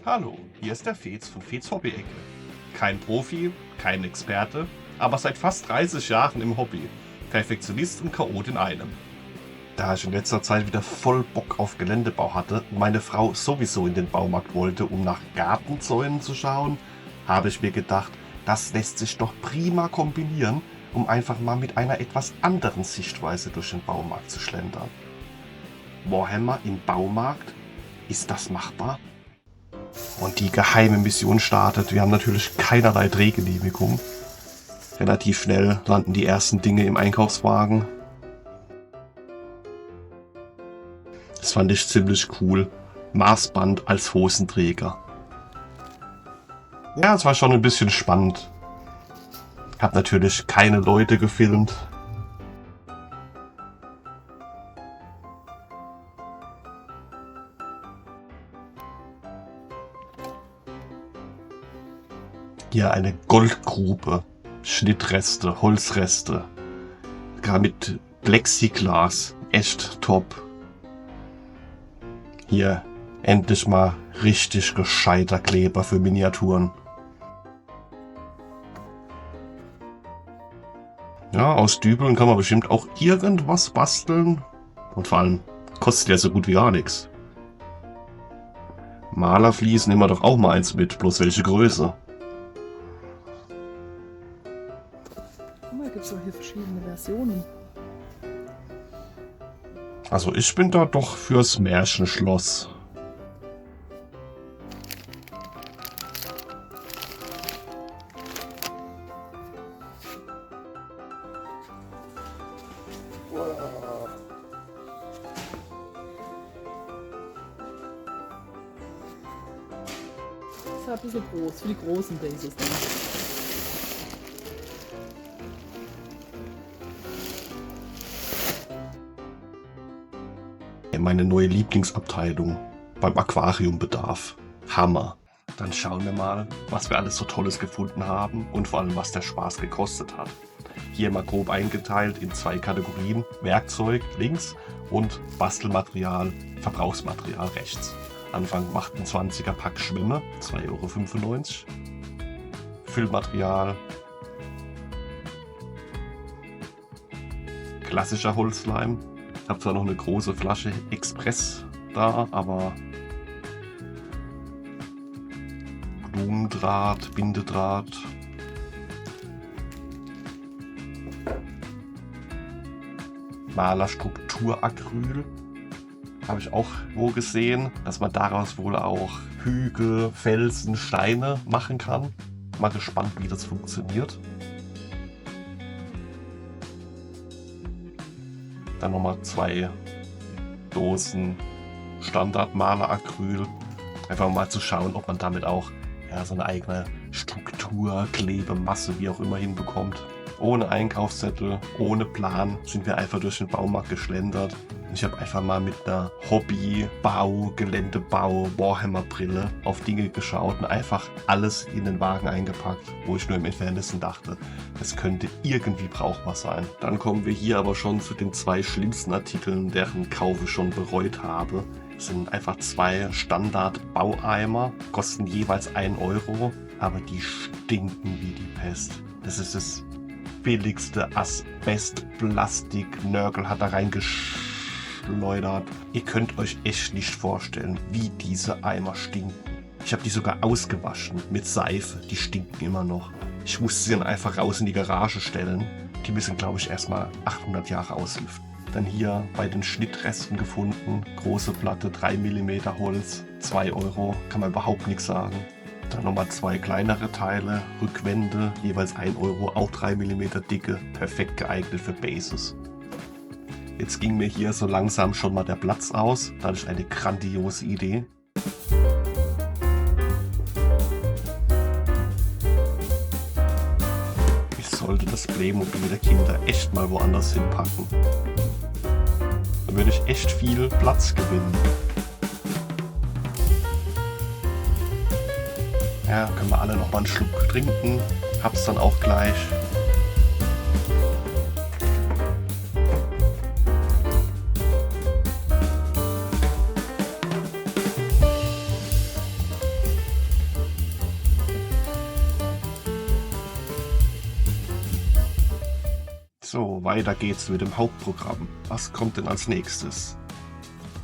Hallo, hier ist der Fez von Fez Hobby-Ecke. Kein Profi, kein Experte, aber seit fast 30 Jahren im Hobby. Perfektionist und Chaot in einem. Da ich in letzter Zeit wieder voll Bock auf Geländebau hatte und meine Frau sowieso in den Baumarkt wollte, um nach Gartenzäunen zu schauen, habe ich mir gedacht, das lässt sich doch prima kombinieren, um einfach mal mit einer etwas anderen Sichtweise durch den Baumarkt zu schlendern. Warhammer im Baumarkt? Ist das machbar? Und die geheime Mission startet. Wir haben natürlich keinerlei Drehgenehmigung. Relativ schnell landen die ersten Dinge im Einkaufswagen. Das fand ich ziemlich cool. Maßband als Hosenträger. Ja, es war schon ein bisschen spannend. Hab natürlich keine Leute gefilmt. Hier eine Goldgrube, Schnittreste, Holzreste, gar mit Plexiglas, echt top. Hier endlich mal richtig gescheiter Kleber für Miniaturen. Ja, aus Dübeln kann man bestimmt auch irgendwas basteln und vor allem kostet ja so gut wie gar nichts. Malerfliesen nehmen wir doch auch mal eins mit, bloß welche Größe? Gibt es doch hier verschiedene Versionen. Also ich bin da doch fürs Märchenschloss. Das ist ein bisschen groß, für die großen Bases dann. Meine neue Lieblingsabteilung beim Aquariumbedarf. Hammer. Dann schauen wir mal, was wir alles so Tolles gefunden haben und vor allem, was der Spaß gekostet hat. Hier mal grob eingeteilt in 2 Kategorien: Werkzeug links und Bastelmaterial, Verbrauchsmaterial rechts. Anfang macht ein 20er Pack Schwämme, 2,95 €. Füllmaterial. Klassischer Holzleim. Ich habe zwar noch eine große Flasche Express da, aber Blumendraht, Bindedraht. Malerstrukturacryl. Habe ich auch wo gesehen, dass man daraus wohl auch Hügel, Felsen, Steine machen kann. Mal gespannt, wie das funktioniert. Dann nochmal 2 Dosen Standardmaleracryl. Einfach mal zu schauen, ob man damit auch so eine eigene Struktur, Klebemasse, wie auch immer hinbekommt. Ohne Einkaufszettel, ohne Plan sind wir einfach durch den Baumarkt geschlendert. Ich habe einfach mal mit einer Hobby-Bau, Geländebau, Warhammer-Brille auf Dinge geschaut und einfach alles in den Wagen eingepackt, wo ich nur im Entferntesten dachte, es könnte irgendwie brauchbar sein. Dann kommen wir hier aber schon zu den 2 schlimmsten Artikeln, deren Kauf ich schon bereut habe. Es sind einfach 2 Standard-Baueimer, kosten jeweils 1 €, aber die stinken wie die Pest. Das ist das billigste Asbest-Plastik. Nörgel hat da reingeschleudert. Ihr könnt euch echt nicht vorstellen, wie diese Eimer stinken. Ich habe die sogar ausgewaschen mit Seife. Die stinken immer noch. Ich musste sie dann einfach raus in die Garage stellen. Die müssen, glaube ich, erstmal 800 Jahre auslüften. Dann hier bei den Schnittresten gefunden. Große Platte, 3 mm Holz, 2 €. Kann man überhaupt nichts sagen. Dann nochmal 2 kleinere Teile, Rückwände, jeweils 1 €, auch 3 mm Dicke, perfekt geeignet für Bases. Jetzt ging mir hier so langsam schon mal der Platz aus, da hatte ich eine grandiose Idee. Ich sollte das Playmobil der Kinder echt mal woanders hinpacken. Dann würde ich echt viel Platz gewinnen. Ja, können wir alle noch mal einen Schluck trinken. Hab's dann auch gleich. So, weiter geht's mit dem Hauptprogramm. Was kommt denn als nächstes?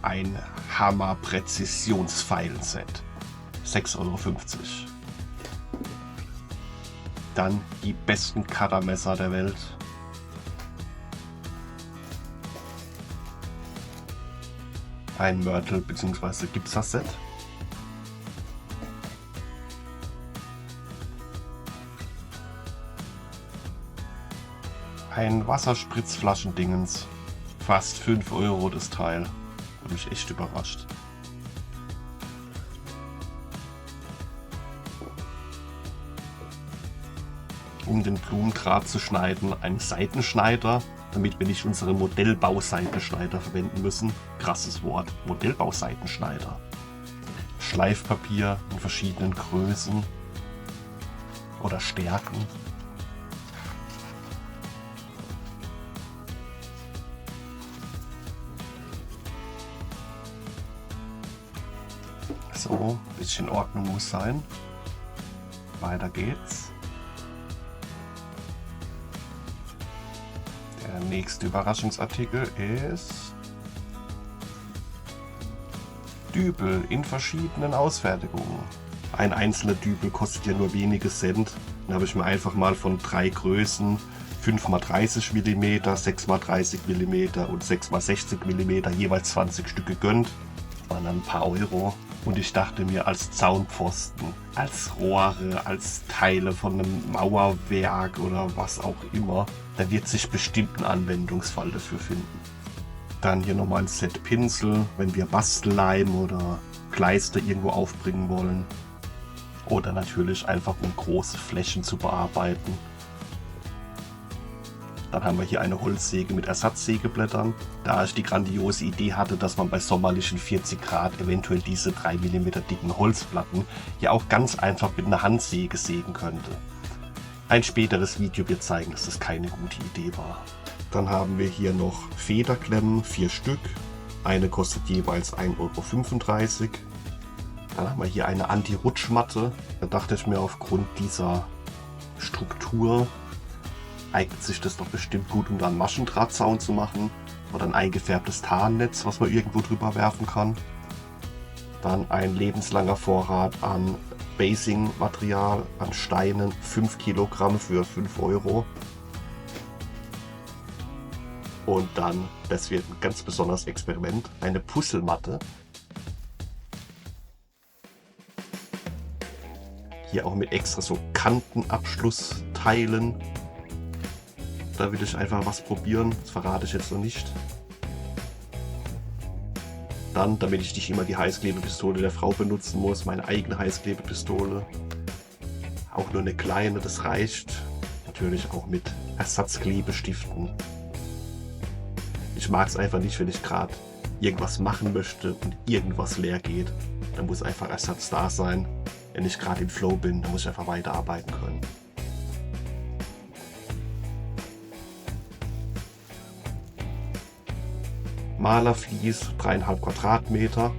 Ein Hammer-Präzisions-Feilenset. 6,50 Euro. Dann die besten Cuttermesser der Welt. Ein Mörtel bzw. Gipser-Set. Ein Wasserspritzflaschendingens. Fast 5 Euro das Teil. Hat mich echt überrascht. Um den Blumendraht zu schneiden, ein Seitenschneider, damit wir nicht unsere Modellbauseitenschneider verwenden müssen. Krasses Wort, Modellbauseitenschneider. Schleifpapier in verschiedenen Größen oder Stärken. So, ein bisschen Ordnung muss sein. Weiter geht's. Der nächste Überraschungsartikel ist Dübel in verschiedenen Ausfertigungen. Ein einzelner Dübel kostet ja nur wenige Cent. Dann habe ich mir einfach mal von 3 Größen 5x30 mm, 6x30 mm und 6x60 mm jeweils 20 Stück gegönnt. Das waren dann ein paar Euro. Und ich dachte mir, als Zaunpfosten, als Rohre, als Teile von einem Mauerwerk oder was auch immer, da wird sich bestimmt ein Anwendungsfall dafür finden. Dann hier nochmal ein Set Pinsel, wenn wir Bastelleim oder Kleister irgendwo aufbringen wollen. Oder natürlich einfach, um große Flächen zu bearbeiten. Dann haben wir hier eine Holzsäge mit Ersatzsägeblättern. Da ich die grandiose Idee hatte, dass man bei sommerlichen 40 Grad eventuell diese 3 mm dicken Holzplatten ja auch ganz einfach mit einer Handsäge sägen könnte. Ein späteres Video wird zeigen, dass das keine gute Idee war. Dann haben wir hier noch Federklemmen, 4 Stück. Eine kostet jeweils 1,35 Euro. Dann haben wir hier eine Anti-Rutschmatte. Da dachte ich mir, aufgrund dieser Struktur eignet sich das doch bestimmt gut, um da einen Maschendrahtzaun zu machen. Oder ein eingefärbtes Tarnnetz, was man irgendwo drüber werfen kann. Dann ein lebenslanger Vorrat an Basing-Material, an Steinen, 5 Kilogramm für 5 Euro. Und dann, das wird ein ganz besonderes Experiment, eine Puzzlematte. Hier auch mit extra so Kantenabschlussteilen. Da will ich einfach was probieren, das verrate ich jetzt noch nicht. Dann, damit ich nicht immer die Heißklebepistole der Frau benutzen muss, meine eigene Heißklebepistole. Auch nur eine kleine, das reicht. Natürlich auch mit Ersatzklebestiften. Ich mag es einfach nicht, wenn ich gerade irgendwas machen möchte und irgendwas leer geht. Dann muss einfach Ersatz da sein. Wenn ich gerade im Flow bin, dann muss ich einfach weiterarbeiten können. Malervlies, 3,5 Quadratmeter.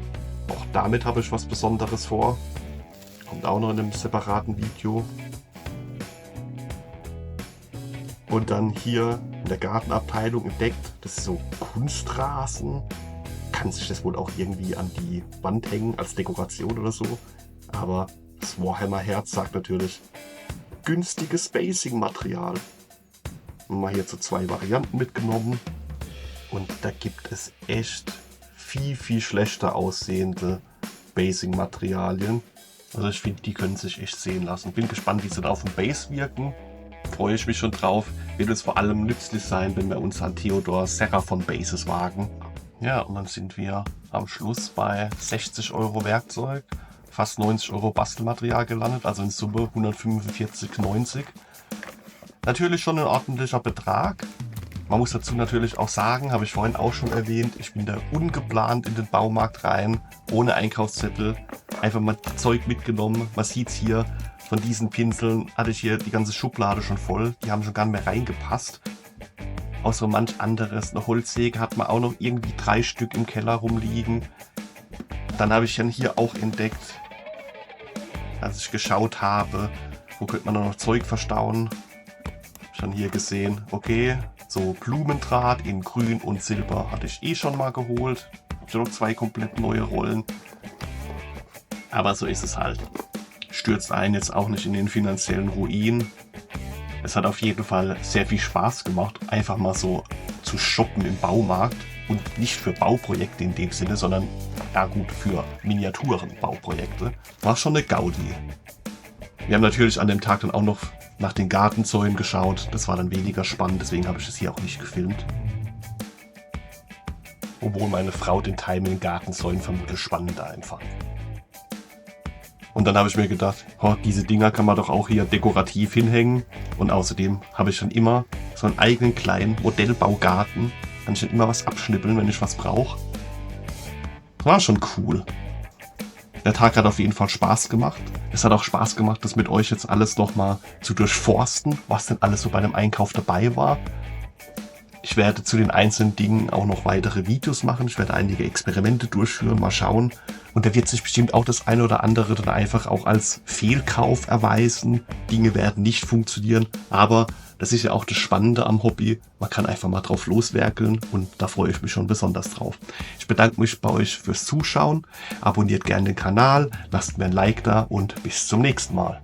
Auch damit habe ich was Besonderes vor. Kommt auch noch in einem separaten Video. Und dann hier in der Gartenabteilung entdeckt, das ist so Kunstrasen. Kann sich das wohl auch irgendwie an die Wand hängen als Dekoration oder so. Aber das Warhammer Herz sagt natürlich, günstiges Basing-Material. Mal hier zu 2 Varianten mitgenommen. Und da gibt es echt viel schlechter aussehende Basing-Materialien. Also ich finde, die können sich echt sehen lassen. Bin gespannt, wie sie da auf dem Base wirken. Freue ich mich schon drauf. Wird uns vor allem nützlich sein, wenn wir uns an Theodor Seraphon Bases wagen. Ja, und dann sind wir am Schluss bei 60 Euro Werkzeug, fast 90 Euro Bastelmaterial gelandet, also in Summe 145,90. Natürlich schon ein ordentlicher Betrag. Man muss dazu natürlich auch sagen, habe ich vorhin auch schon erwähnt, ich bin da ungeplant in den Baumarkt rein, ohne Einkaufszettel, einfach mal Zeug mitgenommen. Man sieht es hier, von diesen Pinseln hatte ich hier die ganze Schublade schon voll, die haben schon gar nicht mehr reingepasst. Außer manch anderes, eine Holzsäge hat man auch noch irgendwie 3 Stück im Keller rumliegen. Dann habe ich dann hier auch entdeckt, als ich geschaut habe, wo könnte man noch Zeug verstauen. Schon hier gesehen, okay, So Blumendraht in Grün und Silber hatte ich schon mal geholt. Hab schon noch 2 komplett neue Rollen. Aber so ist es halt. Stürzt einen jetzt auch nicht in den finanziellen Ruin. Es hat auf jeden Fall sehr viel Spaß gemacht, einfach mal so zu shoppen im Baumarkt. Und nicht für Bauprojekte in dem Sinne, sondern, ja gut, für Miniaturen-Bauprojekte. War schon eine Gaudi. Wir haben natürlich an dem Tag dann auch noch nach den Gartenzäunen geschaut. Das war dann weniger spannend, deswegen habe ich es hier auch nicht gefilmt. Obwohl meine Frau den Teil mit den Gartenzäunen vermutlich spannender empfand. Und dann habe ich mir gedacht, oh, diese Dinger kann man doch auch hier dekorativ hinhängen. Und außerdem habe ich schon immer so einen eigenen kleinen Modellbaugarten. Kann ich dann immer was abschnippeln, wenn ich was brauche. War schon cool. Der Tag hat auf jeden Fall Spaß gemacht. Es hat auch Spaß gemacht, das mit euch jetzt alles nochmal zu durchforsten, was denn alles so bei dem Einkauf dabei war. Ich werde zu den einzelnen Dingen auch noch weitere Videos machen. Ich werde einige Experimente durchführen, mal schauen. Und da wird sich bestimmt auch das eine oder andere dann einfach auch als Fehlkauf erweisen. Dinge werden nicht funktionieren, aber das ist ja auch das Spannende am Hobby. Man kann einfach mal drauf loswerkeln und da freue ich mich schon besonders drauf. Ich bedanke mich bei euch fürs Zuschauen. Abonniert gerne den Kanal, lasst mir ein Like da und bis zum nächsten Mal.